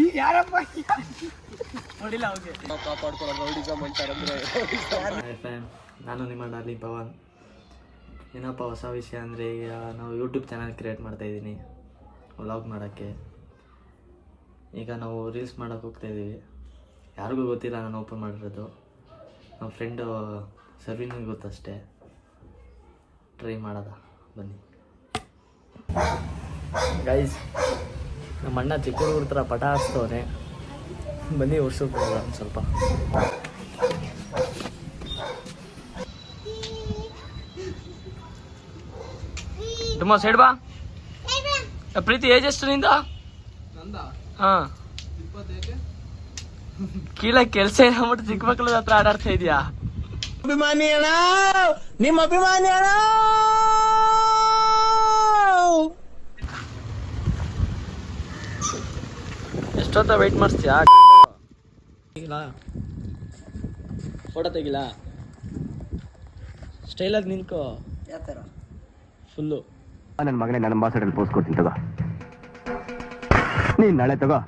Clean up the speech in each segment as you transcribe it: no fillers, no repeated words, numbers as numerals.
ಈ ಯಾರಪ್ಪ ನೋಡಿಲ್ಲ ಅವ್ಗೆ ಕಾಪಾಡ್ಕೊಳ್ಳೋ ರೌಡಿಸಮ್ ಅಂತಾರಂದ್ರೆ. ನಾನು ನಿಮ್ಮ ಡಾರ್ಲಿಂಗ್ ಪವನ್. ಏನಪ್ಪ ಹೊಸ ವಿಷಯ ಅಂದರೆ, ಈಗ ನಾವು ಯೂಟ್ಯೂಬ್ ಚಾನಲ್ ಕ್ರಿಯೇಟ್ ಮಾಡ್ತಾಯಿದ್ದೀನಿ ವ್ಲಾಗ್ ಮಾಡೋಕ್ಕೆ. ಈಗ ನಾವು ರೀಲ್ಸ್ ಮಾಡೋಕ್ಕೆ ಹೋಗ್ತಾಯಿದ್ದೀವಿ. ಯಾರಿಗೂ ಗೊತ್ತಿಲ್ಲ ನಾನು ಓಪನ್ ಮಾಡಿರೋದು. ನಮ್ಮ ಫ್ರೆಂಡು ಸರ್ವಿನಿಗೆ ಗೊತ್ತಷ್ಟೇ. ಟ್ರೈ ಮಾಡೋದ ಬನ್ನಿ ಗೈಸ್. ನಮ್ಮ ಅಣ್ಣ ಚಿಕ್ಕ ಹುಡುಗರ ಥರ ಪಟ ಹಾಕ್ಸ್ತವ್ರೆ. ಬನ್ನಿ ವರ್ಷಕ್ಕೆ ಒಂದು ಸ್ವಲ್ಪ. ತುಂಬ ಸೈಡ್ ಬಾ. ಪ್ರೀತಿ ಏಜ್ ಎಷ್ಟು ನಿಂದ? ಹಾಂ, ಕೀಳೇ ಕೆಲಸ ಏನ್ಬಿಟ್ಟು ಚಿಕ್ಕ ಮಕ್ಕಳ ಹತ್ರ ಆಡಾಡ್ತಾ ಇದೆಯಾ? ಅಭಿಮಾನಿ ಅಣ್ಣ, ನಿಮ್ಮ ಅಭಿಮಾನಿ ಅಣ್ಣ. ಎಷ್ಟೊತ್ತ ವೆಯ್ಟ್ ಮಾಡಿಸ್ತೀಯಾ? ಫೋಟೋ ತೆಗಿಲ್ಲ, ಸ್ಟೈಲಾಗಿ ನಿಂತ್ಕೋ. ಯಾವ ಥರ? ಫುಲ್ಲು ನನ್ನ ಮಗನೇ, ನನ್ನ ಅಂಬಾಸಡರ್ ಪೋಸ್ಟ್ ಕೊಡ್ತೀನಿ ತಗೋ. ನೀನ್ ನಾಳೆ ತಗೋ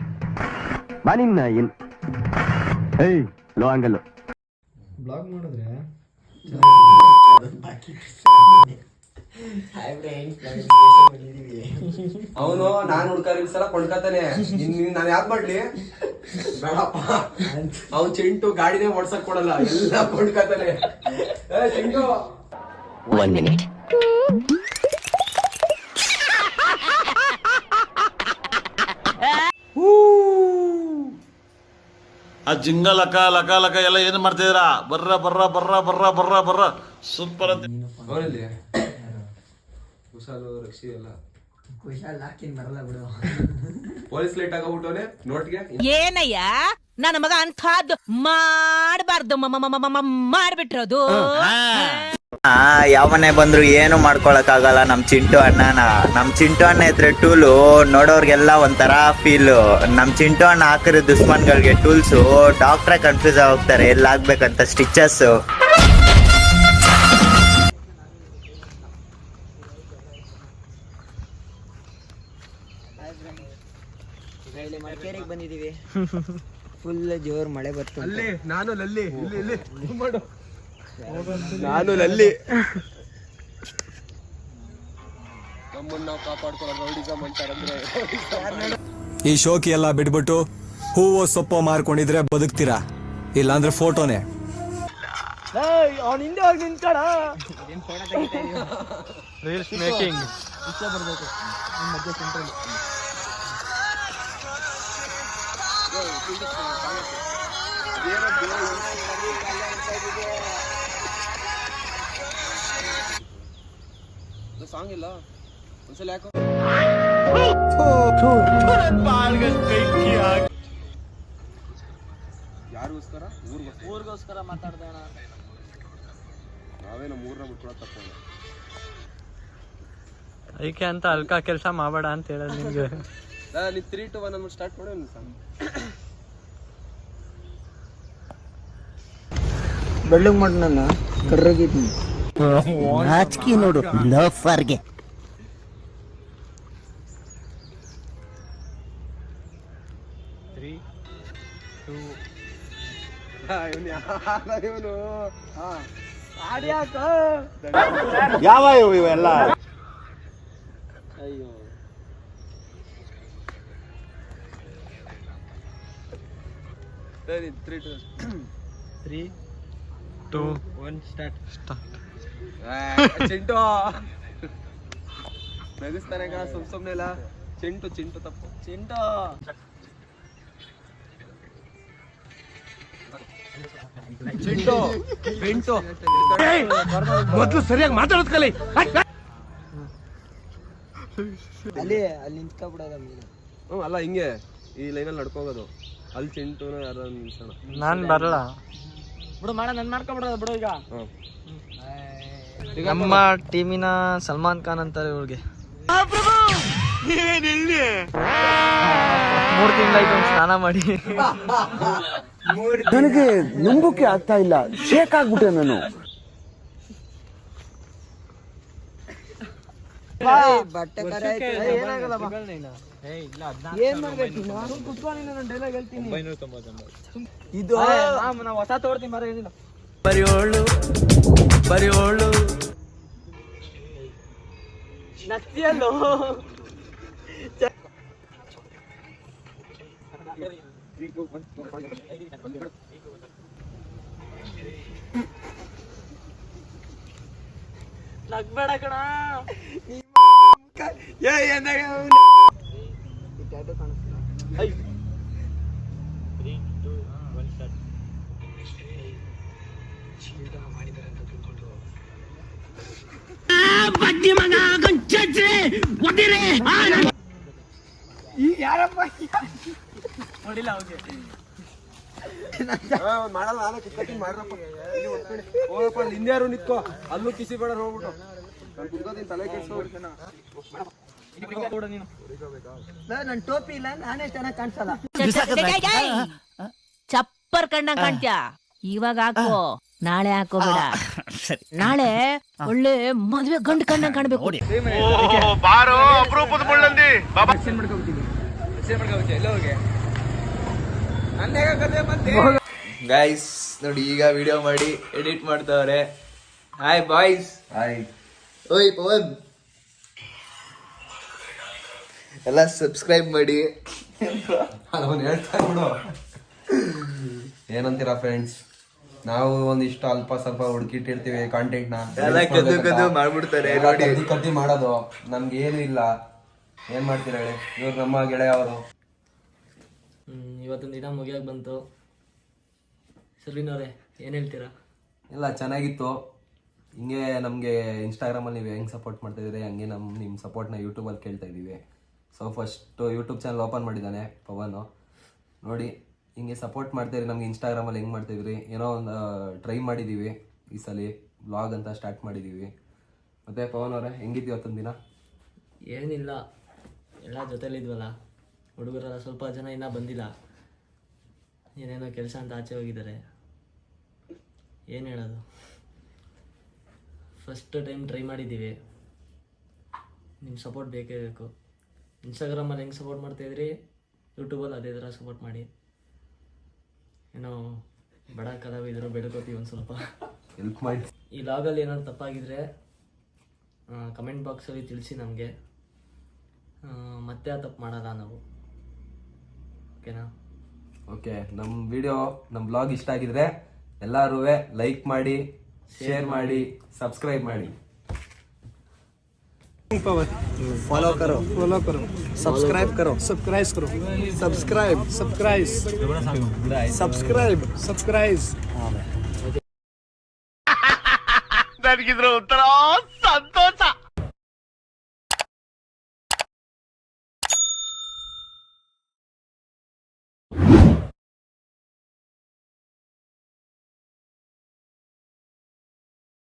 ಬಾ. ನಿನ್ನ ಏಯ್ ಲೋ ಆಂಗಲ್ ಬ್ಲಾಗ್ ಮಾಡಿದ್ರೆ ಅವನು ನಾನು ಹುಡ್ಕಾರಿ ಸಲ ಕೊಂಡ್ಕತಾನೆ. ನಾನು ಯಾಕೆ ಮಾಡ್ಲಿ? ಬೇಡಪ್ಪ, ಅವ್ನು ಚಿಂಟು ಗಾಡಿನೇ ಓಡ್ಸಕ್ ಕೊಡಲ್ಲ, ಎಲ್ಲ ಕೊಂಡ್ಕತಾನೆ. ಚಿಂಟು 1 minute. ಆ ಜಿಂಗ ಲಕ ಲಕ ಲಕ ಎಲ್ಲ ಏನು ಮಾಡ್ತಿದ್ದೀರಾ? ಬರ್ರ ಬರ್ರ ಬರ್ರ ಬರ್ರ ಬರ್ರ ಬರ್ರ ಸೂಪರ್ ಅಂತ. ಅವನಲ್ಲಿ ಕುಶಾಲು ರಕ್ಷಿ ಎಲ್ಲ ಕುಶಾಲ್ ಹಾಕಿನ್ ಬರಲ್ಲ ಬಿಡು. ಪೊಲೀಸ್ ಲೇಟ್ ಆಗೋಗ್ಬಿಟ್ಟವನೆ ನೋಟ್ಗೆ. ಏನಯ್ಯ ನನ್ನ ಮಗ ಅಂಥದ್ದು ಮಾಡಬಾರ್ದು ಮಾಡ್ಬಿಟ್ರೋದು. ಯಾವನೇ ಬಂದ್ರು ಏನು ಮಾಡ್ಕೊಳಕ್ ಆಗಲ್ಲ ನಮ್ ಚಿಂಟು ಅಣ್ಣನ. ನಮ್ ಚಿಂಟು ಅಣ್ಣ ಇದ್ರೆ ಟೂಲು ನೋಡೋರ್ಗೆಲ್ಲ ಒಂಥರ ಫೀಲು. ನಮ್ ಚಿಂಟು ಅಣ್ಣ ಹಾಕಿರೋ ದುಶ್ಮನ್ಗಳಿಗೆ ಟೂಲ್ಸು. ಡಾಕ್ಟ್ರೇ ಕನ್ಫ್ಯೂಸ್ ಆಗೋಗ್ತಾರೆ ಎಲ್ಲಾಗ್ಬೇಕಂತ ಸ್ಟಿಚಸ್. ಮಡಿಕೇರಿಗೆ ಬಂದಿದೀವಿ. ಫುಲ್ ಜೋರ್ ಮಳೆ ಬರ್ತು. ಅಲ್ಲಿ ನಾನು ಲಲ್ಲಿ, ಇಲ್ಲಿ ಮಾಡು, ನಾನು ಲಲ್ಲಿ. ನಮ್ಮನ್ನ ನಾವು ಕಾಪಾಡ್ಕೊಳ್ಳೋ ರೌಡಿಸಮ್ ಅಂತಾರಂದ್ರೆ. ಈ ಶೋಕಿ ಎಲ್ಲ ಬಿಟ್ಬಿಟ್ಟು ಹೂವು ಸೊಪ್ಪು ಮಾರ್ಕೊಂಡಿದ್ರೆ ಬದುಕ್ತೀರಾ, ಇಲ್ಲಾಂದ್ರೆ ಫೋಟೋನೇ. ಅವನ ಹಿಂದೆ ಹೋಗಿ ನಿಂತ್ಕಣ. ಫೋಟೋ ತೆಗಿತಾ ಇದೀವಿ. ರೀಲ್ಸ್ ಮೇಕಿಂಗ್ ಇಷ್ಟ ಬರ್ಬೇಕು ಮಧ್ಯ ಸೆಂಟ್ರಲ್. ಸಾಂಗ್ ಇಲ್ಲ ಒಂದ್ಸಲ ಯಾಕೋ ಯಾರಿಗೋಸ್ಕರ? ಊರಿಗೋಸ್ಕರ ಮಾತಾಡ್ದೆ ಅಣ್ಣ. ನಾವೇನೋ ಮೂರನ್ನ ಬಿಟ್ಕೊಳ ತಪ್ಪ. ಅದಕ್ಕೆ ಅಂತ ಅಲ್ಕ ಕೆಲಸ ಮಾಡಬೇಡ ಅಂತ ಹೇಳೋದು ನಿಮ್ಗೆ. ನೀವು 3, 2, 1 ಸ್ಟಾರ್ಟ್ ಮಾಡಿ ಒಂದು ಸಾಂಗ್. ಬೆಳ್ಳಗ್ ಮಾಡಿ ನನ್ನ ಕರ್ರಗಿದ್ನಿ ನಾಚಿಕೆ ನೋಡು ಲಫರ್ಗೆ. ಇವನು ಯಾವ ಇವೆಲ್ಲ? ಅಯ್ಯೋ ಸರಿ 3, 2 1 ಸ್ಟಾರ್ಟ್. ಚಿಂಟು ನಗಿಸ್ತಾನೆ ಕಣ ಸುಮ್ನೆಲ್ಲ. ಚಿಂಟು ತಪ್ಪು. ಚಿಂಟು ಚಿಂಟು ಮೊದ್ಲು ಸರಿಯಾಗಿ ಮಾತಾಡೋದ್ ಕಲಿ. ಅಲ್ಲಿ ನಿಂತ್ಕೊಬಿಡೋದ ಮೇಲೆ. ಅಲ್ಲ ಹಿಂಗೆ ಈ ಲೈನಲ್ಲಿ ನಡ್ಕೋಗೋದು. ಅಲ್ಲಿ ಚಿಂಟುನ ಯಾರು ನಿಲ್ಸೋಣ. ನಾನ್ ಬರಲ್ಲ ಬಿಡು, ಮಾಡ ನನ್ ಮಾಡ್ಕೊಬಿಡೋದು ಬಿಡು. ಈಗ ನಮ್ಮ ಟೀಮಿನ ಸಲ್ಮಾನ್ ಖಾನ್ ಅಂತಾರೆ ಇವ್ರಿಗೆ. 3 ತಿಂಗಳಾಯ್ತು ಸ್ನಾನ ಮಾಡಿ. ನನಗೆ ನಂಬಕ್ಕೆ ಆಗ್ತಾ ಇಲ್ಲ, ಶೇಕ್ ಆಗ್ಬಿಟ್ಟೆ ನಾನು. ಬಟ್ಟೆ ಏನಾಗಲ್ಲ ಏನ್ ಮಾಡ್ಬೇಕು ನಾನು ಕುತ್ಕೊಂಡು ನಾನು ಡೈಲಾಗ್ ಹೇಳ್ತೀನಿ. ಇದು ನಾವು ಹೊಸ ತೋರ್ತೀನಿ ಬರ ಏನಿಲ್ಲ. ಬರಿಯೋಳು ನತ್ತಿಯಲ್ಲೋ ನಗ್ಬೇಡ ಕಣ. ನೋಡಿಲ್ಲ ಅವ್ಗೆ ಮಾಡಲ್ಲ ನಾನು ಕಿತ್ಕಟ್ಟಿ ಮಾಡ್ರಪ್ಪ. ಹೋಗಪ್ಪ ಹಿಂದ್ಯಾರು ನಿತ್ಕೋ, ಅಲ್ಲೂ ಕಿಸಿ ಬೇಡ ಹೋಗ್ಬಿಟ್ಟು ನಾನು ಕುತ್ಕೋತೀನಿ, ತಲೆ ಕೆಡ್ಸೋ. ನನ್ ಟೋಪಿ ಇಲ್ಲ, ನಾನೇ ಚೆನ್ನಾಗಿ ಕಾಣಿಸಲ್ಲ. ಚಪ್ಪರ್ ಕಂಡಂಗ್ ಕಾಣ್ತ್ಯಾ. ಇವಾಗ ಹಾಕೋ, ನಾಳೆ ಹಾಕೋಬೇಡ. ನಾಳೆ ಒಳ್ಳೆ ಮದ್ವೆ ಗಂಡು ಕಂಡಂಗ್ ಕಾಣ್ಬೇಕು. ಗೈಸ್ ನೋಡಿ, ಈಗ ವಿಡಿಯೋ ಮಾಡಿ ಎಡಿಟ್ ಮಾಡ್ತಾವ್ರೆ. Hi boys. ಹಾಯ್. ಓಯ್ ಪವನ್, ಎಲ್ಲ ಸಬ್ಸ್ಕ್ರೈಬ್ ಮಾಡಿ. ಅವನು ಹೇಳ್ತಾ ಬಿಡು. ಏನಂತೀರಾ ಫ್ರೆಂಡ್ಸ್, ನಾವು ಒಂದಿಷ್ಟು ಅಲ್ಪ ಸ್ವಲ್ಪ ಹುಡುಕಿಟ್ಟಿರ್ತೀವಿ ಕಾಂಟೆಂಟ್ ನ, ಎಲ್ಲ ಕದ್ದು ಮಾಡ್ಬಿಡ್ತಾರೆ ನೋಡಿ. ಕದ್ದಿ ಮಾಡೋದು ನಮ್ಗೆ ಏನು ಇಲ್ಲ. ಏನ್ ಮಾಡ್ತೀರಾ ಹೇಳಿ, ಇವ್ರು ನಮ್ಮ ಗೆಳೆಯ ಅವರು. ಇವತ್ತಿನ ದಿನ ಮುಗಿಯಾಕ ಬಂತು. ಸರ್ವಿನವ್ರೆ ಏನ್ ಹೇಳ್ತೀರಾ? ಇಲ್ಲ, ಚೆನ್ನಾಗಿತ್ತು. ಹಿಂಗೆ ನಮಗೆ ಇನ್ಸ್ಟಾಗ್ರಾಮಲ್ಲಿ ನೀವು ಹೆಂಗೆ ಸಪೋರ್ಟ್ ಮಾಡ್ತಾ ಇದ್ದೀರಿ ಹಂಗೆ ನಿಮ್ಮ ಸಪೋರ್ಟ್ನ ಯೂಟ್ಯೂಬಲ್ಲಿ ಕೇಳ್ತಾ ಇದ್ದೀವಿ. So first YouTube channel open ಮಾಡಿದ್ದಾನೆ ಪವನು. ನೋಡಿ ಹಿಂಗೆ ಸಪೋರ್ಟ್ ಮಾಡ್ತಾಯಿರಿ. ನಮ್ಗೆ ಇನ್ಸ್ಟಾಗ್ರಾಮಲ್ಲಿ ಹೆಂಗೆ ಮಾಡ್ತಾಯಿದ್ರಿ, ಏನೋ ಒಂದು ಟ್ರೈ ಮಾಡಿದ್ದೀವಿ ಈ ಸಲ, ವ್ಲಾಗ್ ಅಂತ ಸ್ಟಾರ್ಟ್ ಮಾಡಿದ್ದೀವಿ. ಮತ್ತು ಪವನ್ ಅವರೇ ಹೆಂಗಿತ್ತು ಇವತ್ತೊಂದು ದಿನ? ಏನಿಲ್ಲ, ಎಲ್ಲ ಜೊತೆಲಿದ್ವಲ್ಲ, ಹುಡುಗರೆಲ್ಲ ಸ್ವಲ್ಪ ಜನ ಇನ್ನೂ ಬಂದಿಲ್ಲ, ಏನೇನೋ ಕೆಲಸ ಅಂತ ಆಚೆ ಹೋಗಿದ್ದಾರೆ. ಏನು ಹೇಳೋದು, ಫಸ್ಟ್ ಟೈಮ್ ಟ್ರೈ ಮಾಡಿದ್ದೀವಿ. ನಿಮ್ಮ ಸಪೋರ್ಟ್ ಬೇಕೇ ಬೇಕು. ಇನ್ಸ್ಟಾಗ್ರಾಮಲ್ಲಿ ಹೆಂಗೆ ಸಪೋರ್ಟ್ ಮಾಡ್ತಾಯಿದ್ರಿ, ಯೂಟ್ಯೂಬಲ್ಲಿ ಅದೇ ಥರ ಸಪೋರ್ಟ್ ಮಾಡಿ. ಏನೋ ಬಡ ಕಲಾವಿದರು ಬೆಳ್ಕೋತೀವಿ ಒಂದು ಸ್ವಲ್ಪ, ಹೆಲ್ಪ್ ಮಾಡಿ. ಈ ಲಾಗಲ್ಲಿ ಏನಾದ್ರು ತಪ್ಪಾಗಿದ್ರೆ ಕಮೆಂಟ್ ಬಾಕ್ಸಲ್ಲಿ ತಿಳಿಸಿ ನಮಗೆ. ಮತ್ತೆ ಆ ತಪ್ಪು ಮಾಡಲ್ಲ ನಾವು, ಓಕೆನಾ? ಓಕೆ, ನಮ್ಮ ವಿಡಿಯೋ ನಮ್ಮ ಬ್ಲಾಗ್ ಇಷ್ಟ ಆಗಿದ್ರೆ ಎಲ್ಲರೂ ಲೈಕ್ ಮಾಡಿ, ಶೇರ್ ಮಾಡಿ, ಸಬ್ಸ್ಕ್ರೈಬ್ ಮಾಡಿ. फॉलो करो सब्सक्राइब करो सब्सक्राइब ನನಗಿದ್ರ ಒಂಥರ ಸಂತೋಷ.